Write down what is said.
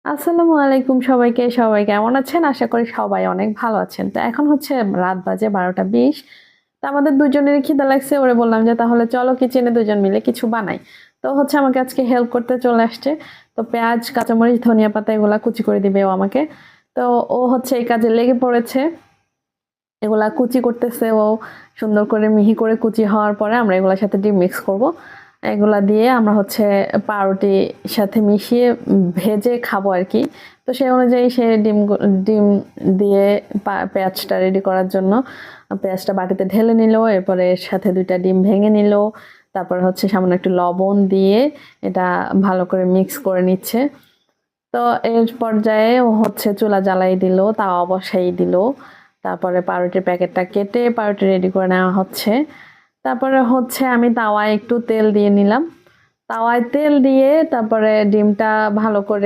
আসসালামু আলাইকুম সবাইকে। সবাই কেমন আছেন? আশা করি সবাই অনেক ভালো আছেন। তো এখন হচ্ছে রাত বাজে 12টা 20। তো আমাদের দুজনেরই খিদা লাগছে। ওরে বললাম যে, "তাহলে চলো কিচেনে দুজন মিলে কিছু বানাই।" তো হচ্ছে আমাকে আজকে হেল্প করতে চলে আসছে। তো পেঁয়াজ, কাঁচামরিচ, ধনিয়া পাতা এগুলা কুচি করে দিবে ও আমাকে। তো ও হচ্ছে এই কাজে লেগে পড়েছে। এগুলা কুচি করতেছে ও সুন্দর করে মিহি করে কুচি হওয়ার পরে আমরা এগুলার সাথে ডিম মিক্স করব। এগুলা দিয়ে আমরা হচ্ছে পাউরুটির সাথে মিশিয়ে ভেজে খাবো আরকি। তো সেই অনুযায়ী সে ডিম দিয়ে পেঁয়াজটা রেডি করার জন্য পেঁয়াজটা বাটিতে ঢেলে নিল। এরপরে এর সাথে ২ টা ডিম ভেঙে নিল। তারপর হচ্ছে সামান্য একটু লবণ দিয়ে এটা ভালো করে মিক্স করে নিচ্ছে। তো এর পর্যায়ে ও হচ্ছে চুলা জ্বালাই দিল, তাওয়া বসাই দিল। তারপরে পাউরুটির প্যাকেটটা কেটে পাউরুটি রেডি করে নেওয়া হচ্ছে। তারপরে হচ্ছে আমি তাওয়ায় একটু তেল দিয়ে নিলাম। তাওয়ায় তেল দিয়ে তারপরে ডিমটা ভালো করে